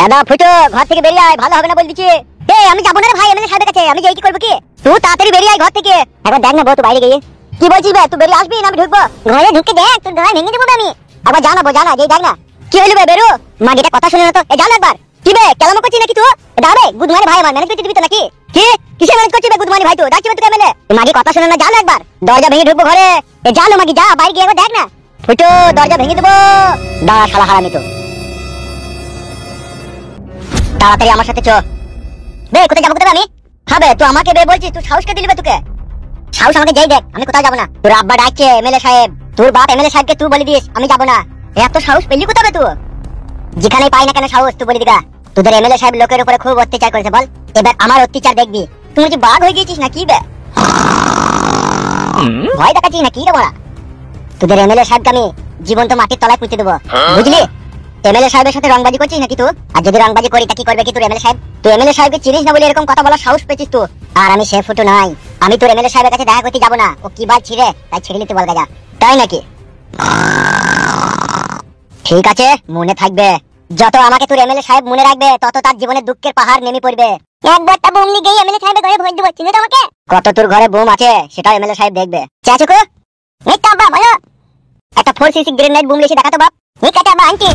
এদা ফুটো ঘর থেকে বেরিয়ে আয়, ভালো হবে না বল দিচ্ছি। এই আমি যাবো না রে ভাই এমএলএ সাহেবের কাছে, আমি যাই কি করব কি? তুই তাড়াতাড়ি বেরিয়ে আয় ঘর থেকে। একবার দেখ না বউ, তুই বাইরে গিয়ে কি বলছিস বে? তুই বেরিয়ে আসবি না আমি ঢুকবো? ঘরে ঢুকে দেখ, তোর ঘরে ভেঙে দেবো আমি। একবার জানাবো, জানা যেই দেখ না কি হইলো বে, বেরো। মাগিটা কথা শুনে না তো, এ জান একবার। কি বে কেলামো করছিস নাকি তুই? দাঁড়ে গুদমানি ভাই, আমার ম্যানেজ করতে দিবি তো নাকি? কি কিসে ম্যানেজ করছিস বে গুদমানি ভাই? তুই ডাকছিস তুই এমএলএ? মাগি কথা শুনে না, জান একবার। দরজা ভেঙে ঢুকবো ঘরে। এ জানো মাগি, যা বাইরে গিয়ে একবার দেখ না। ফুটো দরজা ভেঙে দেবো। দাঁড়া শালা হারামি, তো তাড়াতাড়ি আমার সাথে চ। বে কোথায় যাবো কোথায় আমি? হবে তুই আমাকে বে বলছিস? তুই সাহস কে দিলি বে? তোকে সাহস আমাকে যেই দেখ, আমি কোথাও যাবো না। তোর আব্বা ডাকছে এমএলএ সাহেব, তোর বাপ এমএলএ সাহেবকে তুই বলে দিস আমি যাবো না। এত সাহস পেলি কোথায় বে তুই? যেখানেই পাই না কেন সাহস তুই বলে দিগা। তোদের এমএলএ সাহেব লোকের উপরে খুব অত্যাচার করেছে, বল এবার আমার অত্যাচার দেখবি। তুই যে বাঘ হয়ে গেছিস না কি বে? ভয় দেখাচ্ছিস না কি রে বড়া? তোদের এমএলএ সাহেবকে আমি জীবন্ত মাটির তলায় পুঁতে দেবো, বুঝলি? এমএলএ সাহেবের সাথে রংবাজি করছিস নাকি তুই? আর যদি রংবাজি করি তা কি করবে কি তোর এমএলএ সাহেব? তুই এমএলএ সাহেবকে চিনিস না বলে এরকম কথা বলার সাহস পেয়েছিস তুই। আর আমি সে ফুটো নাই, আমি তোর এমএলএ সাহেবের কাছে দেখা করতে যাবো না। ও কি বাল ছিড়ে, তাই ছেড়ে নিতে বল গাজা, তাই নাকি? ঠিক আছে মনে থাকবে, যত আমাকে তোর এমএলএ সাহেব মনে রাখবে তত তার জীবনে দুঃখের পাহাড় নেমে পড়বে। একবারটা বোম নিয়ে এমএলএ সাহেবের ঘরে ভোট দেবো, চিনি তোমাকে? কত তোর ঘরে বোম আছে সেটা এমএলএ সাহেব দেখবে। চাচুকো এই তো আব্বা বলো। একটা 4cc গ্রেনেড বোম লিখে দেখাতো বাপ। ঠিক আছে আব্বা আনছি।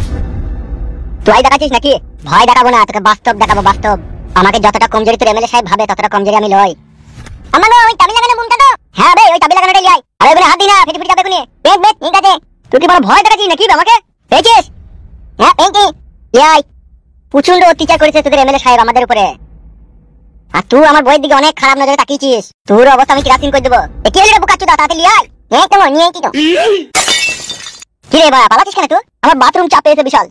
তুই দেখাচ্ছিস নাকি? ভয় দেখাবো না, তোকে বাস্তব দেখাবো, বাস্তব। আমাকে যতটা কমজোরি তোর এমএলএ সাহেব ভাবে ততটা কমজোরি আমি লই। আমার ওই চাবি লাগানো বোমটা তো। হ্যাঁ বে ওই চাবি লাগানোটা লিয়ে আয়। আরে ওখানে হাত দি না, ফেটে ফেটে যাবে কোনি। বেশ বেশ ঠিক আছে। তুই কি বড় ভয় দেখাচ্ছিস নাকি আমাকে? পেয়েছিস? হ্যাঁ পেয়েছি। লিয়ে আয়। প্রচন্ড অত্যাচার করেছে তোদের এমএলএ সাহেব আমাদের উপরে। আর তুই আমার বইয়ের দিকে অনেক খারাপ নজরে তাকিয়েছিস। তোর অবস্থা আমি কিরাসিন করে দেবো। এ কি হলো বুকাচ্চু দা, তাড়াতাড়ি লিয়ে আয়। এই তো নিয়ে কি তো? কি রে বাবা পালাচ্ছিস কেন তুই? আমার বাথরুম চাপ পেয়েছে বিশাল।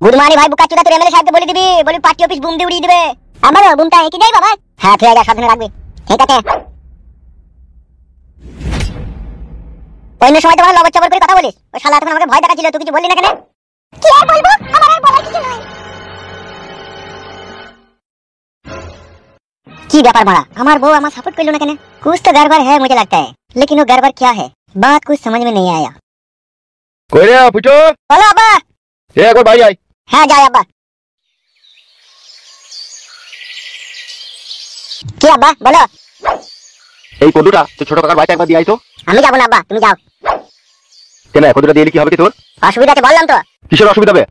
গুদমানি ভাই বুকাচ্চুদা তোর এমএলএ সাহেবকে বলে দিবি, বলি পার্টি অফিস বুম দিয়ে উড়িয়ে দিবে। আমারও বুমটা একই দেই বাবা। হ্যাঁ ঠিক আছে, সাবধানে রাখবি। ঠিক আছে। অন্য সময় তো ভালো লবর চবর করে কথা বলিস, ওই শালা তখন আমাকে ভয় দেখাচ্ছিল, তুই কিছু বললি না কেন? কি আর বলবো, আমার আর বলার কিছু নাই। কি ব্যাপার মারা, আমার বউ আমার সাपोर्ट করলো না কেন? कुछ तो गड़बड़ है मुझे लगता है, लेकिन वो गड़बड़ क्या है बात कुछ समझ में नहीं आया। কই রে ফুটো? বলো আব্বা। এ একবার বাইরে আয়। হ্যাঁ যাই আব্বা। কি আব্বা বলো। এই কদুটা তো ছোট কাকার বাড়িতে একবার দিয়ে আই তো। আমি যাব না আব্বা, তুমি যাও। কেন কদুটা দিয়ে কি হবে কি তোর? অসুবিধা আছে বললাম তো। কিসের অসুবিধা হবে?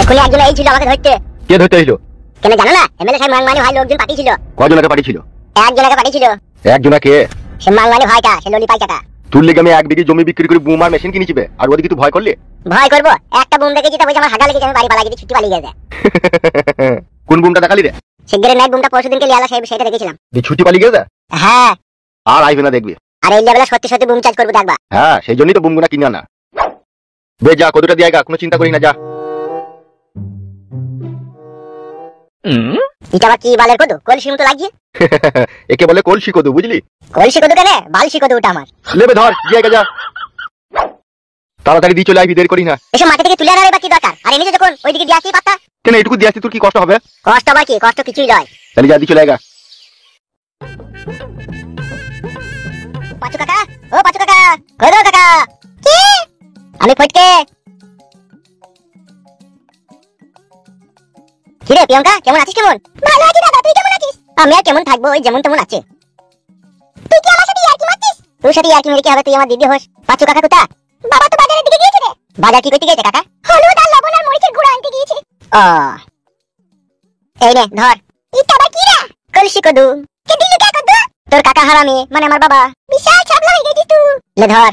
এখনি একজন এই ছিল আমাকে ধরতে। কে ধরতে এলো? কেন জানো না? এমএলএ সাহেব মাংমানি ভাই লোকজন পাঠিয়েছিল। কয়জনকে পাঠিয়েছিল? একজনকে পাঠিয়েছিল। একজনা কে? সে মাংমানি ভাইটা, সে ললিপাই কাকা। তুই লেগে আমি 1 বিঘি জমি বিক্রি করে বুম আর মেশিন কিনেছিবে, আর ওদিকে তুই ভয় করলি? ভয় করব? একটা বুম দেখেছি তো, বলছে আমার হাগা লেগেছে, আমি বাড়ি পালা গেছি, ছুটি পালিয়ে গেছে। কোন বুমটা দেখালি রে? শিগগিরই নাইট বুমটা পরশুদিনকে লিয়ালা সাহেব সেটা দেখেছিলাম। এই ছুটি পালিয়ে গেছে? হ্যাঁ। আর আইবে না দেখবি। আর এই লেভেলে সত্যি সত্যি বুম চার্জ করব দেখবা। হ্যাঁ সেই জন্যই তো বুমগুনা কিনা না। বে যা কদুটা দিয়ে আইগা, কোনো চিন্তা করিস না, যা। এটা আবার কি বালের কদু? কলসির মতো লাগিয়ে। একে বলে কলসি কদু, বুঝলি? কলসি কদু কেন? বালসি কদু ওটা আমার। লেবে ধর, দিয়ে আইগা যা। তাড়াতাড়ি দিয়ে চলে আইবি, দেরি করিস না। এসব মাটি থেকে তুলে আনার বা কি দরকার? আর এমনি যখন ওইদিকে দিয়ে আসি পাতা। কেন এইটুকু দিয়ে আসতে তোর কি কষ্ট হবে? কষ্ট আবার কি? কষ্ট কিছুই নয়। তাহলে যা, দিয়ে চলে আইগা। পাঁচু কাকা, ও পাঁচু কাকা, কই গো কাকা? কি? আমি ফটকে। কি রে প্রিয়ঙ্কা, কেমন আছিস? কেমন? ভালো আছি দাদা, তুই কেমন আছিস? আমি আর কেমন থাকবো, ওই যেমন তেমন আছে। তুই কি আমার সাথে ইয়ার্কি মারছিস? তোর সাথে ইয়ার্কি মেরে কি হবে? তুই আমার দিদি হোস। পাঁচু কাকা কোথা? বাবা তো বাজারের দিকে গিয়েছে রে। বাজার কি করতে গিয়েছে কাকা? হলুদ আর লবণ আর মরিচের গুঁড়ো আনতে গিয়েছে। ও এই নে ধর। এটা আবার কি রে? কলসি কদু। কে দিলি কে কদু? তোর কাকা হারামি, মানে আমার বাবা। বিশাল ছাবলা হয়ে গেছিস তুই। লে ধর।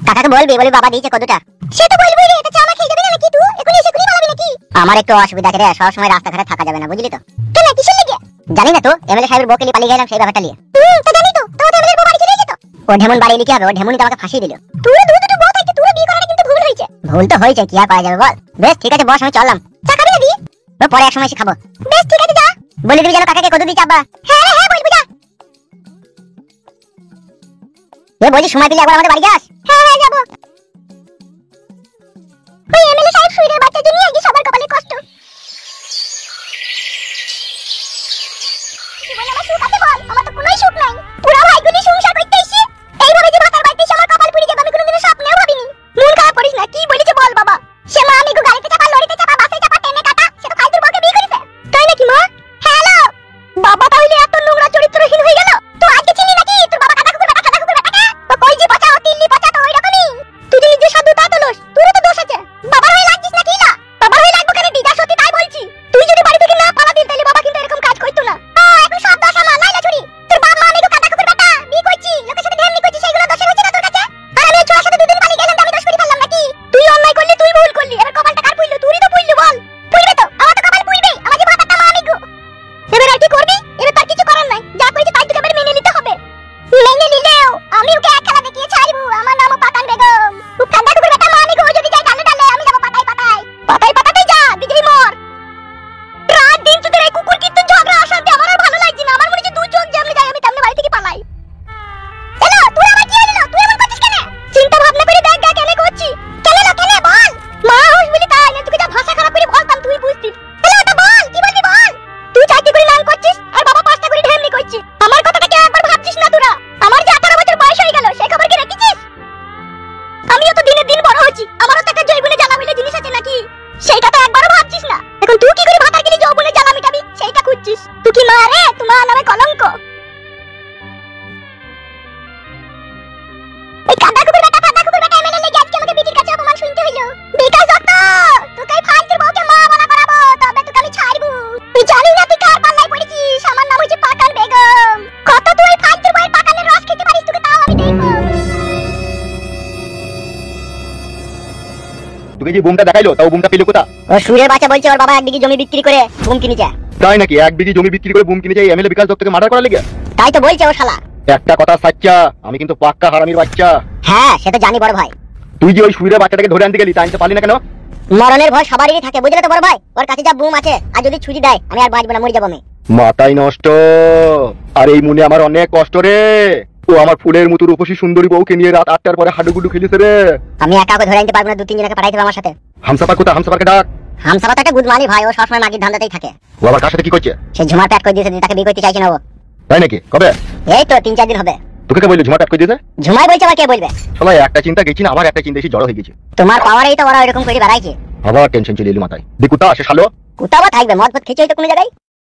কাকাকে বলবি, বলি বাবা দিয়েছে কদুটা। সে তো বলবি রে, এটা চামা খেয়ে যাবে না নাকি তুই? এখনি এসে কুড়ি পালাবি নাকি? আমার একটু অসুবিধা আছে রে, সব সময় রাস্তাঘাটে থাকা যাবে না, বুঝলি তো? কেন কিসের লাগে? জানি না তো, এমএলএ সাহেবের বউকে নিয়ে পালিয়ে গেলাম সেই ব্যাপারটা নিয়ে। তো জানি তো, তো এমএলএ বউ বাড়ি চলে এসেছে তো। ও ঢেমন বাড়ি লিখে হবে, ও ঢেমনই তো আমাকে ফাঁসিয়ে দিল। তুই দুটো বউ থাকতে তুই বিয়ে করাটা কিন্তু ভুল হয়েছে। ভুল তো হয়েছে, কি আর করা যাবে বল। বেশ ঠিক আছে বস, আমি চললাম। চা খাবি না দি? ও পরে এক সময় এসে খাবো। বেশ ঠিক আছে যা। বলে দিবি যেন কাকাকে কদু দিতে আব্বা। হ্যাঁ হ্যাঁ বলবি যা। এ বলছি সময় পেলে একবার আমাদের বাড়ি যাস? হ্যাঁ হ্যাঁ যাবো। ওই এমএলএ সাহেব শুইরের বাচ্চার জন্য আজকে সবার কপালে কষ্ট। জীবনে আমার সুখ আছে বল? আমার তো কোনোই সুখ নাই। পুরো ভাইগুলি সংসার করতে এসে এইভাবে যে ভাতার বাড়িতে আমার কপাল পুড়ে যাবে আমি কোনোদিনও স্বপ্নেও ভাবিনি। মন খারাপ করিস না, কি বলেছে বল বাবা? সেটা তো একবারও ভাবছিস না। এখন তুই কি করে ভাতার গিলি যৌবনের জ্বালা মিটাবি সেইটা খুঁজছিস। তুই কি মা রে, তোমার নামে কলঙ্ক। এই কাদা কুকুর বেটা এমএলএ লেগে আজকে আমাকে বিটির কাছে অপমান শুনতে হইলো। বিকাশ দত্ত, তোকে এই ফালতুর বউকে মা বলা করাবো, তবে তোকে আমি ছাড়বো। তুই জানিস না তুই কার পাল্লায় পড়েছিস? আমার নাম হচ্ছে পাকান বেগম। কত তুই এই ফালতুর বউয়ের পাকানের রস খেতে পারিস, তোকে তাও আমি দেখবো। তোকে যে বুমটা দেখাইলো তাও বুমটা পেলো কোথা? ও সুরের বাচ্চা বলছে ওর বাবা 1 বিঘি জমি বিক্রি করে বুম কিনেছে। তাই নাকি? 1 বিঘি জমি বিক্রি করে বুম কিনেছে এমএলএ বিকাশ দত্তকে মার্ডার করার লেগে? তাই তো বলছে ও শালা। একটা কথা সাচ্চা, আমি কিন্তু পাক্কা হারামির বাচ্চা। হ্যাঁ সে তো জানি বড় ভাই। তুই যে ওই সুইরের বাচ্চাটাকে ধরে আনতে গেলি তা আনতে পারলি না কেন? মরণের ভয় সবারই থাকে, বুঝলে তো বড় ভাই। ওর কাছে যা বুম আছে, আর যদি ছুরি দেয় আমি আর বাঁচবো না, মরে যাবো আমি। মাথায় নষ্ট। আর এই মনে আমার অনেক কষ্ট রে। ও আমার ফুলের মতো রূপসী সুন্দরী বউকে নিয়ে রাত 8টার পরে হাডুগুডু খেলিছে রে। আমি একা ওকে ধরে আনতে পারবো না, 2-3 জনকে পাঠাইতে হবে আমার সাথে। হামসাফার কোথা? হামসাফারকে ডাক। হামসাফা তো একটা গুদমানি ভাই, ও সবসময় মাগির ধান্দাতেই থাকে। ও আবার কার সাথে কি করছে? সে ঝুমার প্যাট করে দিয়েছে, তাকে বিয়ে করতে চাইছে না ও। তাই নাকি? কবে? এই তো 3-4 দিন হবে। তোকে কে বললো ঝুমা টাট করে দিয়েছে? ঝুমাই বলছে, আবার কে বলবে? সবাই একটা চিন্তা গেছি না, আমার একটা চিন্তা এসে জড়ো হয়ে গেছে। তোমার পাওয়ারেই তো ওরা এরকম করে বেড়াইছে। আবার টেনশন চলে এলো মাথায়। দেখুতা আসে শালো। কোথাও বা থাকবে, মদ ফদ খেয়েছে হয়তো কোনো জায়গায়।